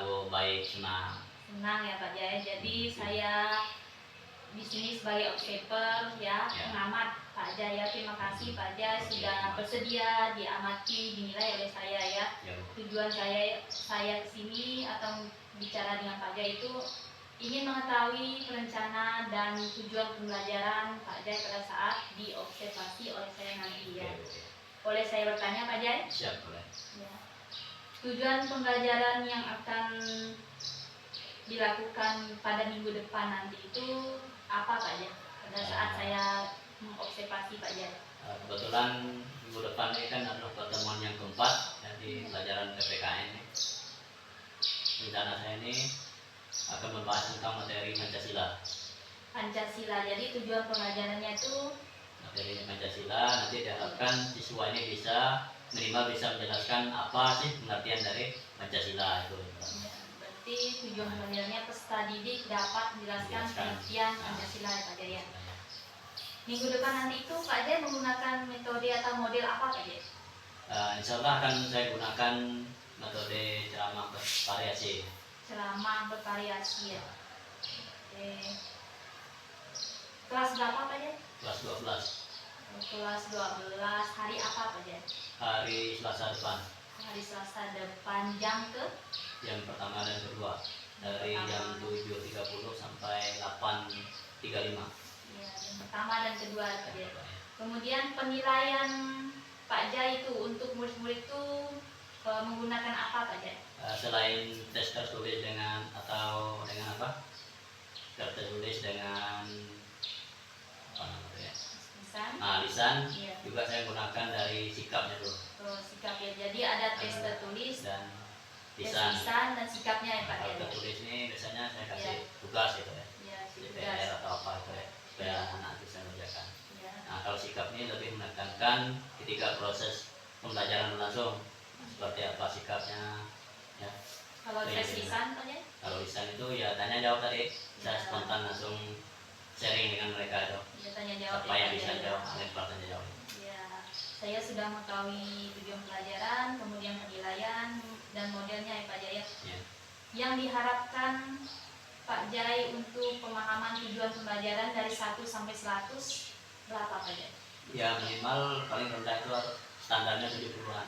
baik, senang. Senang ya Pak Jaya. Jadi saya di sini sebagai observer ya, pengamat Pak Jaya. Terima kasih Pak Jaya sudah bersedia diamati, dinilai oleh saya ya. Tujuan saya kesini atau bicara dengan Pak Jaya itu ingin mengetahui perencana dan tujuan pembelajaran Pak Jaya pada saat diobservasi oleh saya nanti ya. Boleh saya bertanya Pak Jaya? Siap, boleh. Ya. Tujuan pembelajaran yang akan dilakukan pada minggu depan nanti itu apa Pak Jaya? Pada saat saya mengobservasi Pak Jaya. Kebetulan minggu depan ini kan adalah pertemuan yang keempat ya, di pelajaran PPKN. Rencana saya ini akan membahas tentang materi Pancasila. Pancasila. Jadi tujuan pelajarannya itu materi Pancasila, nanti diharapkan siswa ini bisa minimal bisa menjelaskan apa sih pengertian dari Pancasila itu. Ya, berarti tujuan pelajarannya peserta didik dapat menjelaskan pengertian Pancasila ya Pak Jaya. Minggu depan nanti itu Pak Jaya menggunakan metode atau model apa Pak Jaya? Insya Allah akan saya gunakan metode ceramah bervariasi. Ceramah bervariasi ya. Oke. Kelas berapa Pak Jaya? Kelas 12. Kelas 12 hari apa Pak Jaya? Hari Selasa depan. Hari Selasa depan jam ke? Yang pertama dan kedua dari jam 7.30 sampai 8.35. Ya, yang pertama dan kedua Pak Jaya. Kemudian penilaian Pak Jaya itu untuk murid-murid itu menggunakan apa Pak Jaya? Selain tes tertulis dengan atau dengan apa? Tes tertulis dengan apa namanya? Lisan. Ya. Juga saya gunakan dari sikapnya tuh. Sikap ya. Jadi ada tes tertulis dan lisan dan sikapnya ya Pak Jaya. Tertulis ini biasanya saya kasih tugas gitu ya. PR atau apa itu ya, supaya anak bisa mengerjakan. Nah, kalau sikap ini lebih menekankan ketika proses pembelajaran langsung seperti apa sikapnya ya. Kalau tes lisan Pak Jaya? Kalau lisan itu ya tanya jawab tadi, saya spontan langsung sharing dengan mereka itu. Ya, tanya jawab. Apa yang bisa jawab, lempar tanya jawab. Ya, saya sudah mengetahui tujuan pelajaran, kemudian penilaian dan modelnya ya Pak Jaya. Ya. Yang diharapkan Pak Jaya untuk pemahaman tujuan pembelajaran dari 1 sampai 100 berapa Pak Jaya? Ya minimal paling rendah itu standarnya 70-an.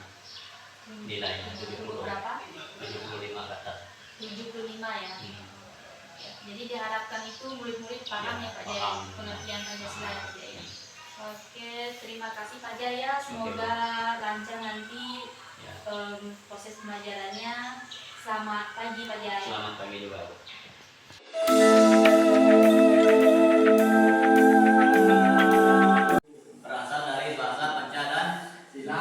Nilainya 70 berapa? 75 ke atas. 75 ya. Jadi diharapkan itu murid-murid paham ya Pak Jaya pengertian Pancasila ya Pak Jaya. Oke, terima kasih Pak Jaya. Semoga lancar nanti proses pembelajarannya. Selamat pagi Pak Jaya. Selamat pagi juga. Berasal dari bahasa Panca dan Sila.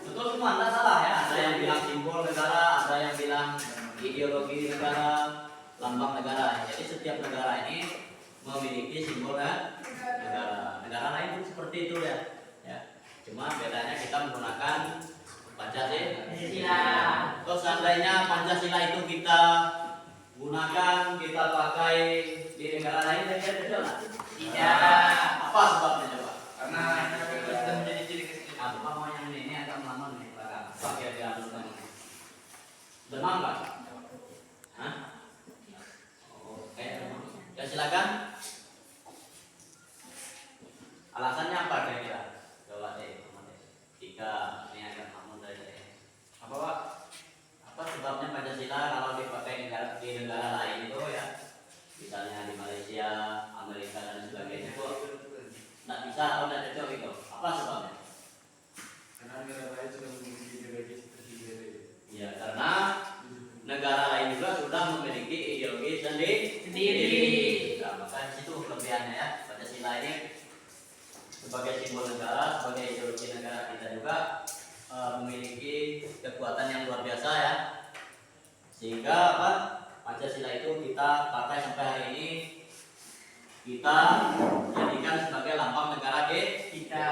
Betul semua, tidak salah ya. Ada yang bilang simbol negara, ada yang bilang ideologi negara, lambang negara. Jadi setiap negara ini memiliki simbol negara. Negara lain pun seperti itu ya. Cuma bedanya kita menggunakan Pancasila. Kalau seandainya Pancasila itu kita gunakan, kita pakai di negara lain, betul nggak? Tidak. Apa sebabnya coba? Karena sudah menjadi ciri khas. Apa mau yang ini agak melamun nih belakang. Pakai dia dulu. Demam nggak? Hah? Oke. Ya silakan. Alasannya apa kira-kira? Coba deh, jika ini agak melamun dari apa Pak? Apa sebabnya Pancasila kalau dipakai di negara lain itu ya, misalnya di Malaysia, Amerika dan sebagainya itu tidak bisa atau tidak cocok itu? Apa sebabnya? Karena negara lain sudah memiliki ideologi seperti itu. Ya karena negara lain juga sudah memiliki ideologi sendiri. Nah, maka di situ kelebihannya ya. Pancasila ini sebagai simbol negara, sebagai ideologi negara kita juga memiliki kekuatan yang luar biasa ya. Sehingga apa? Pancasila itu kita pakai sampai hari ini, kita jadikan sebagai lambang negara kita.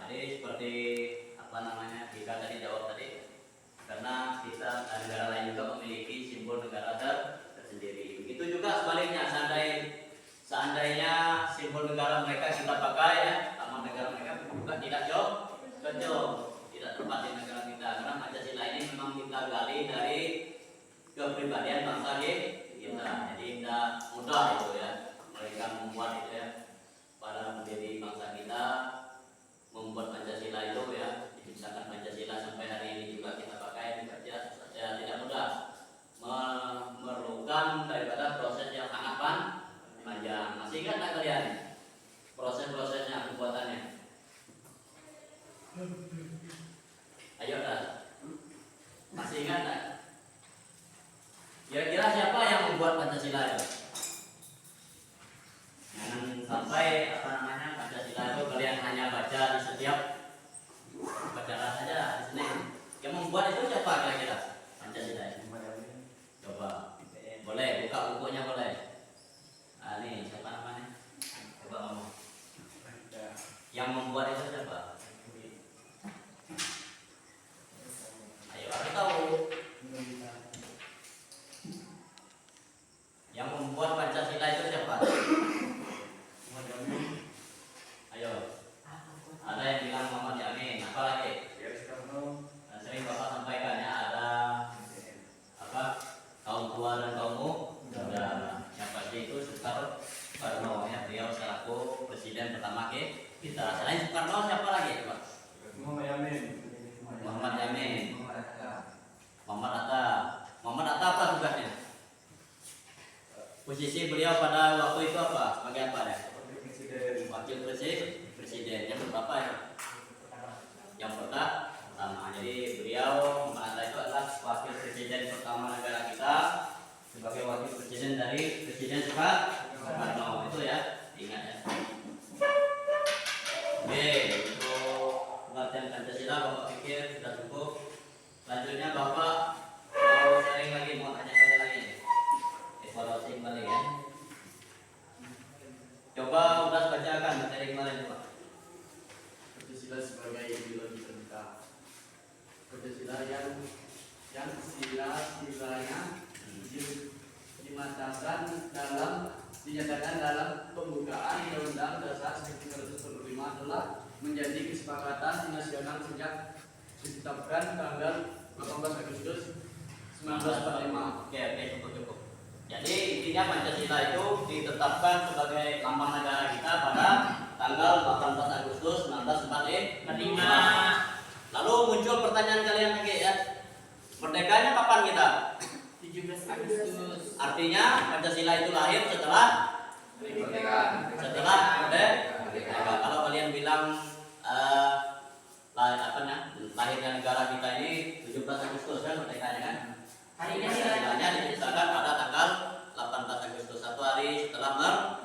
Jadi seperti apa namanya? Jika tadi jawab tadi, karena kita negara lain juga memiliki simbol negara tersendiri. Begitu juga sebaliknya, seandainya simbol negara mereka kita pakai ya, lambang negara mereka juga tidak cocok, tidak tepat di negara kita. Karena Pancasila ini memang kita gali dari kepribadian bangsa kita. Jadi tidak mudah itu ya, mereka membuat itu ya, para pendiri bangsa kita membuat Pancasila itu ya, diciptakan Pancasila sampai hari ini juga kita pakai tidak mudah, memerlukan daripada proses yang sangat panjang. Masih ingat tak kalian proses-prosesnya, pembuatannya? Ayo dah, masih ingat tak? Kira-kira siapa yang membuat Pancasila itu? Jangan sampai Pancasila itu kalian hanya baca di setiap upacara saja di sini. Yang membuat itu siapa kira-kira Pancasila itu? Coba, boleh buka bukunya boleh. Ah, ini siapa namanya? Coba ngomong. Yang membuat itu siapa? Ayo, aku tahu. Yang membuat Pancasila itu siapa? Ayo. Ada yang bilang Muhammad Yamin. Apa lagi? Sering Bapak sampaikan ya, ada apa? Kaum tua dan kaum muda. Yang pasti itu Soekarno ya, beliau selaku presiden pertama kita. Selain Soekarno siapa lagi, Pak? Muhammad Yamin. Muhammad Hatta. Muhammad Hatta apa tugasnya? Posisi beliau pada waktu itu apa? Sebagai apa ya? Wakil presiden. Yang berapa ya? Yang pertama. Jadi beliau Muhammad Hatta itu adalah wakil presiden pertama negara kita, sebagai wakil presiden dari Presiden Soekarno itu ya, ingat ya. Oke, untuk pengertian Pancasila Bapak pikir sudah cukup. Selanjutnya Bapak mau sharing lagi, mau tanya kalian lagi, evaluasi kembali ya. Coba udah bacakan materi kemarin Pak. Pancasila sebagai ideologi kita. Pancasila yang sila-silanya dinyatakan dalam pembukaan Undang-Undang Dasar 1945 telah menjadi kesepakatan nasional sejak ditetapkan tanggal 18 Agustus 1945. Oke, cukup. Jadi intinya Pancasila itu ditetapkan sebagai lambang negara kita pada tanggal 18 Agustus 1945. Lalu muncul pertanyaan kalian lagi ya. Merdekanya kapan kita? 17 Agustus. Artinya Pancasila itu lahir setelah merdeka. Kalau kalian bilang lahirnya negara kita ini 17 Agustus kan merdekanya kan? Pancasila diciptakan pada tanggal 18 Agustus, 1 hari setelah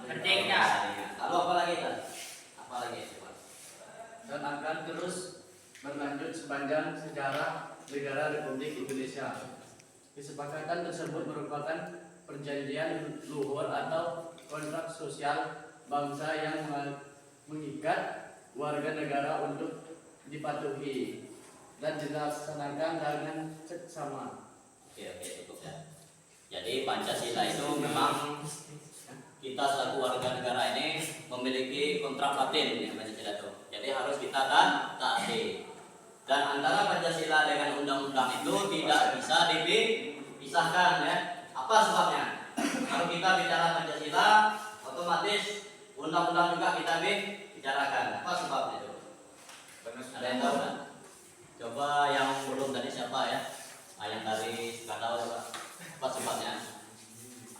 merdeka. Lalu apa lagi kan? Apa lagi? Dan akan terus berlanjut sepanjang sejarah negara Republik Indonesia. Kesepakatan tersebut merupakan perjanjian luhur atau kontrak sosial bangsa yang mengikat warga negara untuk dipatuhi dan dilaksanakan dengan seksama. Oke, cukup ya. Jadi Pancasila itu memang kita selaku warga negara ini memiliki kontrak batin ya, Pancasila itu. Jadi harus kita taati. Dan antara Pancasila dengan undang-undang itu tidak bisa dipisahkan ya. Apa sebabnya? Kalau kita bicara Pancasila, otomatis undang-undang juga kita bicarakan. Apa sebabnya itu? Ada yang tahu kan? Coba yang belum tadi siapa ya? Yang dari nggak tahu coba. Apa sebabnya?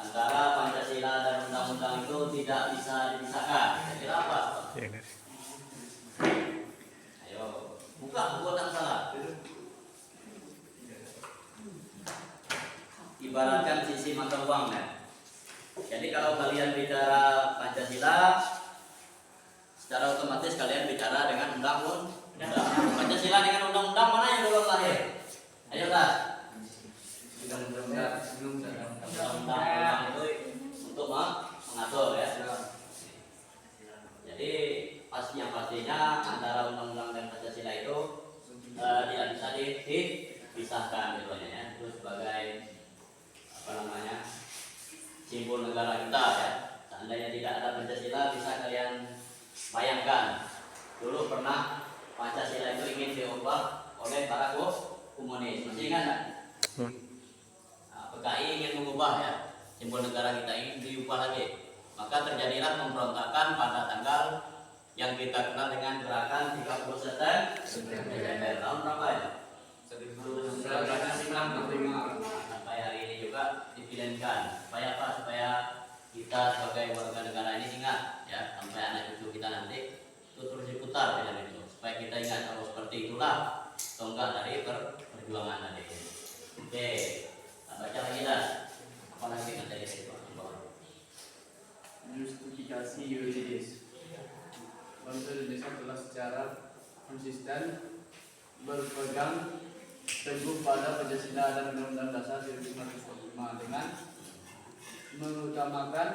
Antara Pancasila dan undang-undang itu tidak bisa dipisahkan. Kira apa? Ayo, buka buku tak salah. Ibaratkan sisi mata uang ya. Jadi kalau kalian bicara Pancasila, secara otomatis kalian bicara dengan undang-undang. Pancasila dengan undang-undang mana yang belum lahir? Ayo lah. Undang-undang itu untuk mengatur ya. Jadi pastinya antara undang-undang dan Pancasila itu tidak bisa dipisahkan gitu ya. Itu sebagai simbol negara kita ya. Seandainya tidak ada Pancasila, bisa kalian bayangkan dulu pernah Pancasila itu ingin diubah oleh para komunis. Masih ingat nggak? PKI ingin mengubah ya simbol negara kita ini diubah lagi, maka terjadilah pemberontakan pada tanggal yang kita kenal dengan gerakan 30 September tahun berapa ya? 1995. Sampai hari ini juga dipilihkan. Supaya apa? Supaya kita sebagai warga negara ini ingat ya, sampai anak cucu kita nanti itu terus diputar film itu. Supaya kita ingat kalau seperti itulah tonggak dari perjuangan tadi. Oke, kita baca lagi dah. Apa lagi yang tadi saya bawa? Justifikasi yuridis. Bangsa Indonesia telah secara konsisten berpegang teguh pada Pancasila dan Undang-Undang Dasar 1945 dengan mengutamakan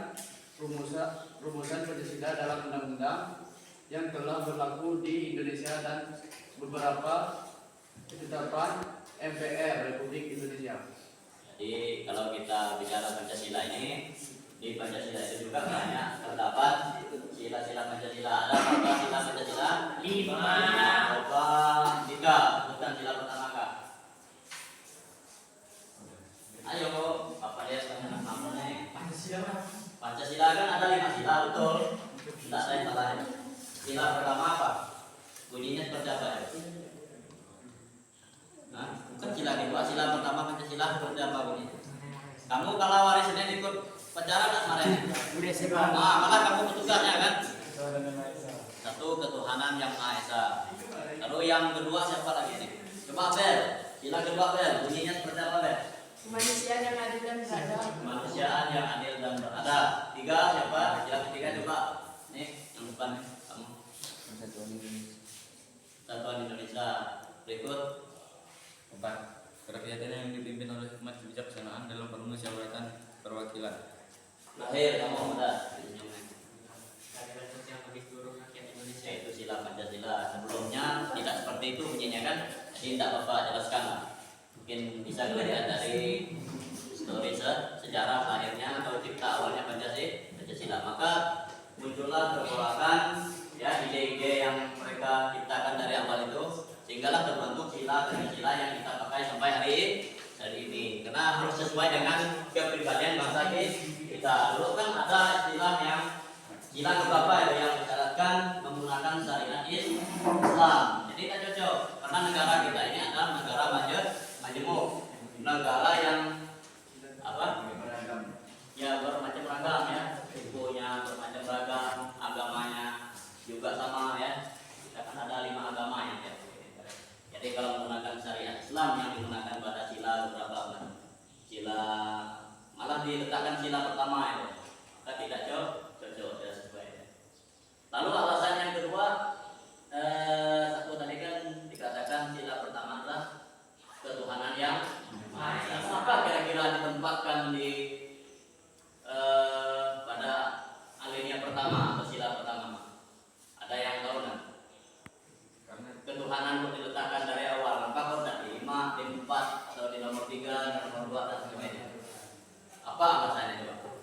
rumusan Pancasila dalam undang-undang yang telah berlaku di Indonesia dan beberapa ketetapan MPR Republik Indonesia. Jadi kalau kita bicara Pancasila ini, di Pancasila itu juga banyak terdapat sila-sila Pancasila. Ada berapa sila Pancasila? 5. Coba 3. Bukan sila pertama kak. Ayo Bapak lihat namanya. Pancasila kan ada 5 sila, betul? Tidak ada yang salah. Sila pertama apa? Bunyinya seperti apa ya? Nah, bukan sila kedua, sila pertama Pancasila seperti apa bunyinya? Kamu kalau hari Senin ikut pacaran tak kemarin? Nah, malah kamu petugasnya kan? Satu, ketuhanan yang Maha Esa. Lalu yang kedua siapa lagi nih? Coba Bel, sila kedua Bel, bunyinya seperti apa Bel? Kemanusiaan yang adil dan beradab. Kemanusiaan yang adil dan beradab. 3 siapa? Sila ketiga coba. Nih, yang depan nih, kamu. Persatuan Indonesia. Berikut. 4. Kerakyatan yang dipimpin oleh hikmat kebijaksanaan dalam permusyawaratan perwakilan. Lahir kamu udah. Itu sila Pancasila. Sebelumnya tidak seperti itu bunyinya kan? Jadi tidak Bapak jelaskan lah. Mungkin bisa dilihat dari histori sejarah lahirnya atau cipta awalnya Pancasila. Maka muncullah pergolakan ya ide-ide yang mereka ciptakan dari awal itu, sehinggalah terbentuk sila yang kita pakai sampai hari ini. Karena harus sesuai dengan kepribadian bangsa kita. Dulu kan ada istilah yang sila keberapa ya, yang mensyaratkan menggunakan syariat Islam. Jadi tidak cocok karena negara kita ini adalah negara majemuk, negara yang apa? Ya bermacam ragam ya, sukunya bermacam ragam, agamanya juga sama ya. Kita kan ada 5 agama ya. Jadi kalau menggunakan syariat Islam yang digunakan pada sila beberapa kan? Sila malah diletakkan sila pertama itu, maka tidak cocok ya sesuai. Lalu alasan yang kedua, satu tadi kan dikatakan sila pertama adalah ketuhanan yang Maha Esa. Kenapa kira-kira ditempatkan di pada alinea pertama atau sila pertama? Ada yang tahu nggak? Karena Ketuhanan itu diletakkan dari awal. Maka kok tidak di 5, di 4 atau di nomor 3, di nomor 2 dan sebagainya. Apa alasannya coba?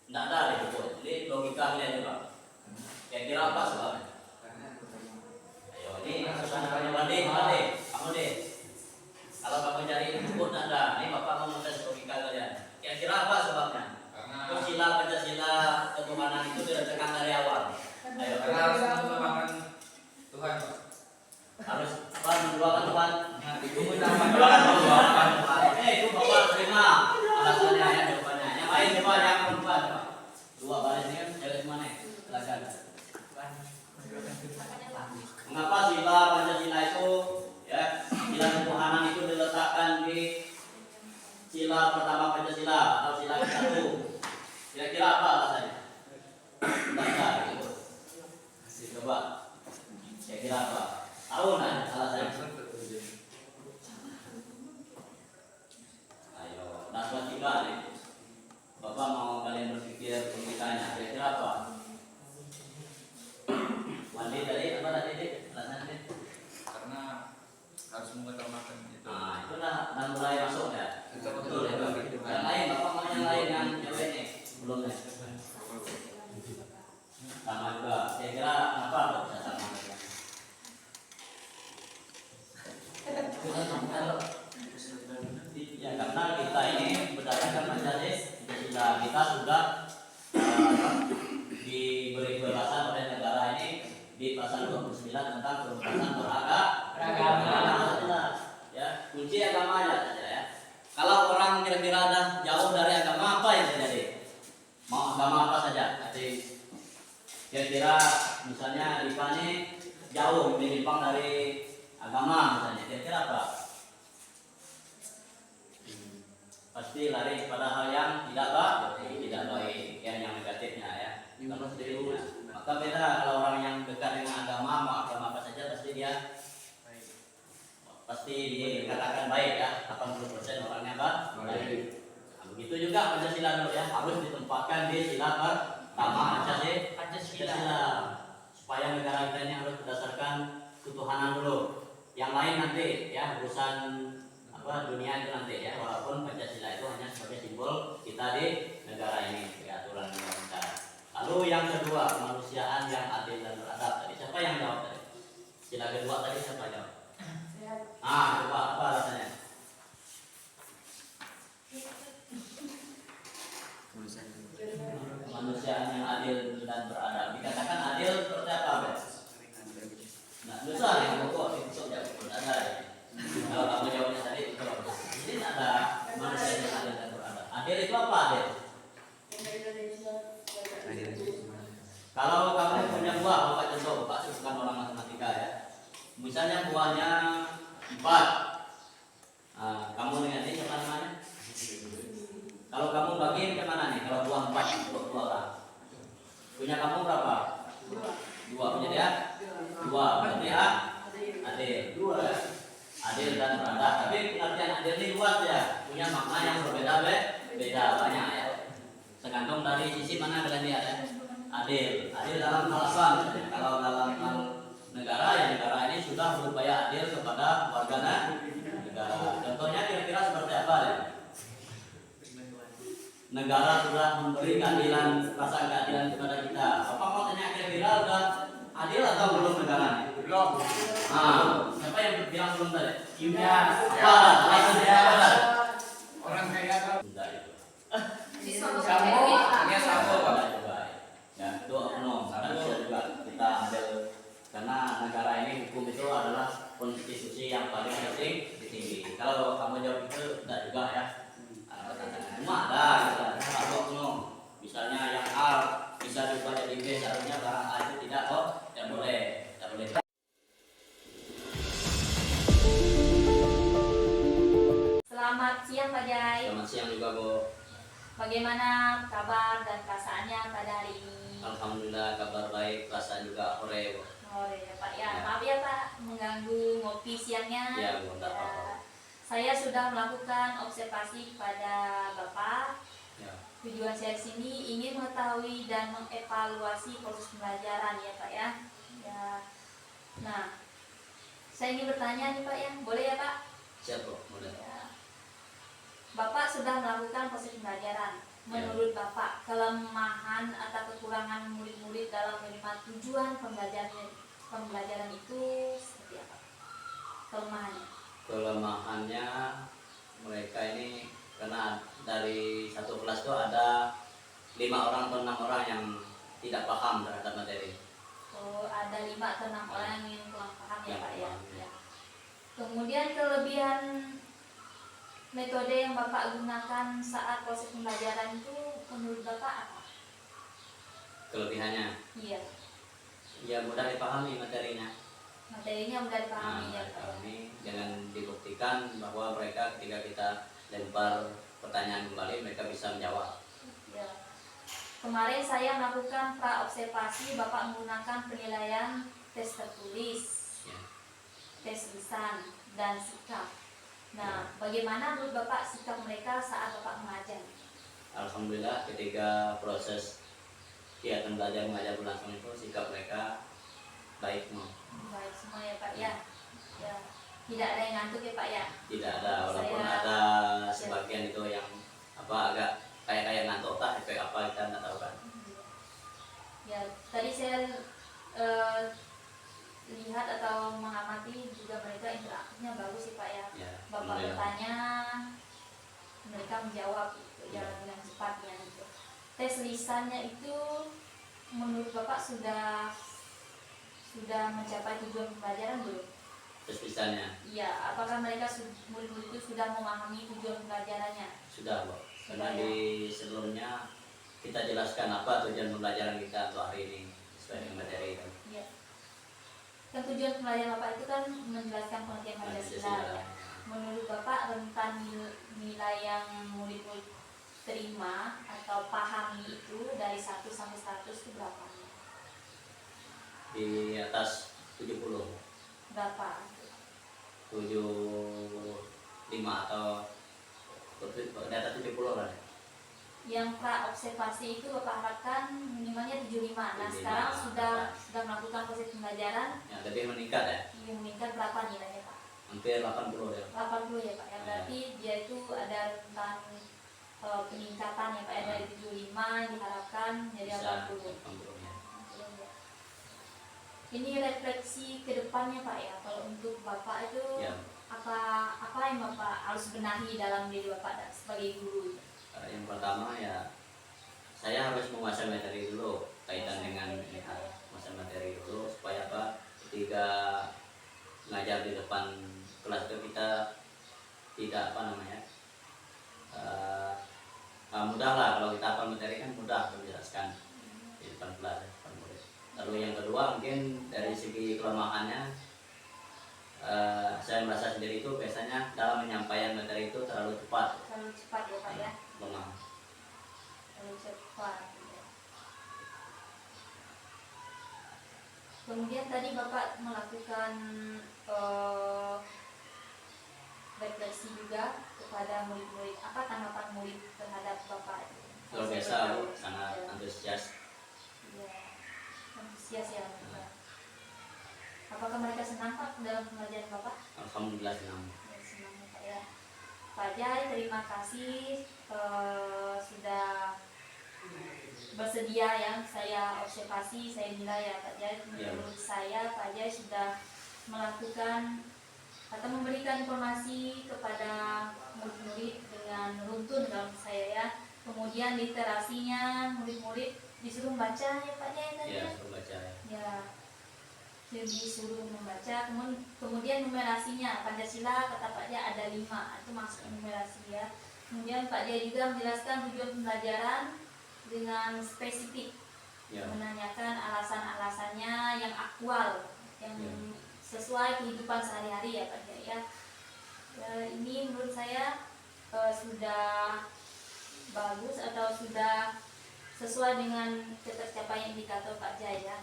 Tidak ada di buku. Jadi logika kalian coba. Kira-kira apa sebabnya? Ayo ini susah banding, kamu deh. Kalau kamu cari buku tidak ada. Ini Bapak mau tes logika kalian. Kira-kira apa sebabnya? Kok sila Pancasila ketuhanan itu diletakkan dari awal? Ayo. karena harus mengutamakan Tuhan, Pak. Harus menduakan Tuhan. Menduakan Tuhan. Itu Bapak terima alasannya ya, jawabannya. Yang lain coba yang perempuan coba. 2 baris ini kan cewek semua nih. Silakan. Mengapa sila Pancasila itu ya, sila ketuhanan itu diletakkan di sila pertama Pancasila atau sila ke-1? Kira-kira apa alasannya? Tidak gitu. Coba. Kira-kira apa? Tahu nggak alasannya? Ayo, naswa 3 nih. Bapak mau kalian berpikir logikanya. Kira-kira apa? Mandi tadi apa tadi? Alasannya? Karena harus mengutamakan itu. Nah, itulah dan mulai masuk ya. Betul ya, Pak. Yang lain, Bapak mau yang lain yang cewek nih? Belum ya? Sama juga. Kira-kira apa kok bisa sama? diberi kebebasan oleh negara ini di pasal 29 tentang kebebasan beragama. Ya, kunci agamanya saja ya. Kalau orang kira-kira ada jauh dari agama, apa yang terjadi? Mau agama apa saja? Jadi kira-kira misalnya Rifa ini jauh menyimpang dari agama misalnya, kira-kira apa? Pasti lari kepada hal yang tidak baik, yang negatifnya ya. Kalau seperti maka beda kalau orang yang dekat dengan agama, mau agama apa saja pasti dia dikatakan baik ya. 80% orangnya baik. Nah, begitu juga Pancasila dulu ya, harus ditempatkan di sila pertama Pancasila supaya negara kita ini harus berdasarkan ketuhanan dulu. Yang lain nanti ya urusan dunia itu nanti ya, walaupun Pancasila itu hanya sebagai simbol kita di negara ini, ya, aturan negara. Lalu yang kedua, kemanusiaan yang adil dan beradab. Tadi siapa yang jawab tadi? Sila kedua tadi siapa jawab? Coba apa alasannya? Kemanusiaan yang adil dan beradab. Dikatakan adil seperti apa, Bes? Nah, besar ya, pokok itu jawab ada ya. Kalau kamu jawabnya tadi itu bagus. Jadi ada manusia yang adil dan beradab. Adil itu apa adil? Kalau kamu punya buah, bapak contoh, bapak bukan orang matematika ya. Misalnya buahnya 4. Kamu dengan ini siapa namanya? Kalau kamu bagiin ke mana nih? Kalau buah 4 untuk 2 orang. Punya kamu berapa? 2. Punya dia? 2. Berarti ya? Adil. 2 ya. Adil dan beradab. Tapi pengertian adil ini luas ya. Punya makna yang berbeda banyak ya. Tergantung dari sisi mana kalian lihat ya. Adil dalam alasan. Kalau dalam hal negara, ya negara ini sudah berupaya adil kepada warga negara. Contohnya kira-kira seperti apa ya? Negara sudah memberi keadilan, rasa keadilan kepada kita. Bapak mau tanya kira-kira udah adil atau belum negara ini? Belum. Siapa yang bilang belum tadi? Kimia. Apa? Orang kaya kan. Bunda itu. Hanya sambung. Ya, itu oknum. Karena bisa juga kita ambil, karena negara ini hukum itu adalah konstitusi yang paling tinggi. Kalau kamu jawab itu tidak juga ya. Cuma ada oknum. Misalnya yang A bisa juga jadi B, seharusnya barang A itu tidak boleh. Selamat siang Pak Jai. Selamat siang juga, Bu. Bagaimana kabar dan perasaannya pada hari ini? Alhamdulillah kabar baik, perasaan juga hore, Bu. Oh ya Pak ya, Ya. maaf ya Pak mengganggu ngopi siangnya. Ya, Bu, tidak apa-apa. Saya sudah melakukan observasi kepada Bapak. Ya. Tujuan saya sini ingin mengetahui dan mengevaluasi proses pembelajaran ya Pak ya. Nah, saya ingin bertanya nih Pak ya, boleh ya Pak? Siap, Bu, boleh. Ya. Bapak sudah melakukan proses pembelajaran. Menurut Bapak, kelemahan atau kekurangan murid-murid dalam menerima tujuan pembelajaran itu seperti apa? Kelemahannya mereka ini karena dari satu kelas itu ada 5 orang atau 6 orang yang tidak paham terhadap materi. Oh, ada 5 atau 6 orang yang kurang paham ya Yang Pak ya. paham, ya. Kemudian kelebihan metode yang Bapak gunakan saat proses pembelajaran itu menurut Bapak apa? Kelebihannya, Iya, ya mudah dipahami materinya. materinya mudah dipahami ya Pak. Dipahami dengan dibuktikan bahwa mereka ketika kita lempar pertanyaan kembali mereka bisa menjawab. Ya. Kemarin saya melakukan pra-observasi Bapak menggunakan penilaian tes tertulis, Ya. tes lisan, dan sikap. Nah, bagaimana menurut Bapak sikap mereka saat Bapak mengajar? Alhamdulillah ketika proses kegiatan belajar mengajar berlangsung itu sikap mereka baik semua. Baik semua ya Pak ya. Ya. Tidak ada yang ngantuk ya Pak ya. Tidak ada, walaupun ada sebagian itu yang agak kayak ngantuk efek apa kita nggak tahu kan. Ya, tadi saya lihat atau mengamati juga mereka interaktifnya bagus sih Pak ya. Ya, Bapak alhamdulillah. bertanya, mereka menjawab gitu, jalan dengan cepatnya gitu. Tes lisannya itu menurut Bapak sudah mencapai tujuan pembelajaran belum? Terus misalnya Iya, apakah mereka murid-murid itu sudah memahami tujuan pembelajarannya? sudah, Bu. Karena Sudah, ya. di sebelumnya kita jelaskan apa tujuan pembelajaran kita untuk hari ini sesuai dengan materi itu. Iya. Kan tujuan pembelajaran Bapak itu kan menjelaskan pengertian Pancasila. Ya. Menurut Bapak rentan nilai yang murid-murid terima atau pahami itu dari 1 sampai 100 itu berapa? Di atas 70, Berapa? 75 atau di atas 70 lah. Yang pra observasi itu Bapak harapkan minimalnya 75. Nah, 75. sekarang sudah melakukan proses pembelajaran Ya, lebih meningkat ya, yang meningkat berapa nilainya Pak? hampir 80 ya. 80 ya Pak. Ya, berarti dia itu ada rentan peningkatan ya Pak, ya, dari 75 yang diharapkan jadi Bisa 80. 80 ya. Ini refleksi ke depannya Pak ya. Kalau untuk Bapak itu Ya. apa yang Bapak harus benahi dalam diri Bapak sebagai guru? Yang pertama ya, saya harus menguasai materi dulu kaitan dengan menguasai materi dulu supaya apa, ketika ngajar di depan kelas itu kita tidak mudah lah. Kalau kita hafal materi kan mudah menjelaskan di depan kelas, depan murid. Lalu yang kedua mungkin dari segi kelemahannya, saya merasa sendiri itu biasanya dalam menyampaikan materi itu terlalu cepat, Terlalu cepat ya Pak ya. lemah. Terlalu cepat ya. Kemudian tadi Bapak melakukan refleksi juga kepada murid-murid. Apa tanggapan murid terhadap Bapak? Luar biasa, Bu, sangat antusias. Ya, antusias ya. Apakah mereka senang Pak dalam pembelajaran Bapak? Alhamdulillah senang. Ya, senang ya, Pak ya. Pak Jai, terima kasih sudah bersedia ya. Saya observasi, saya nilai ya Pak Jai. Menurut saya Pak Jai sudah melakukan atau memberikan informasi kepada murid-murid dengan runtun dalam saya ya. Kemudian literasinya murid-murid disuruh membaca ya Pak Jai tadi Ya, ya. suruh baca ya. Ya, disuruh membaca. Kemudian numerasinya Pancasila kata Pak Jai ada 5, itu masuk numerasi ya. Kemudian Pak Jai juga menjelaskan tujuan pembelajaran dengan spesifik, Ya. menanyakan alasan-alasannya yang aktual, yang Ya. sesuai kehidupan sehari-hari ya Pak Jai ya. Ini menurut saya sudah bagus atau sudah sesuai dengan ketercapaian indikator Pak Jai ya.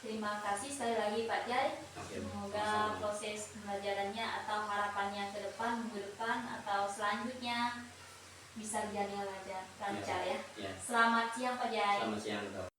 Terima kasih sekali lagi Pak Jai. Oke. Semoga Sama-sama. proses pembelajarannya atau harapannya ke depan, minggu depan atau selanjutnya bisa berjalan lancar ya. Ya. Selamat siang Pak Jai. Selamat siang, Dok.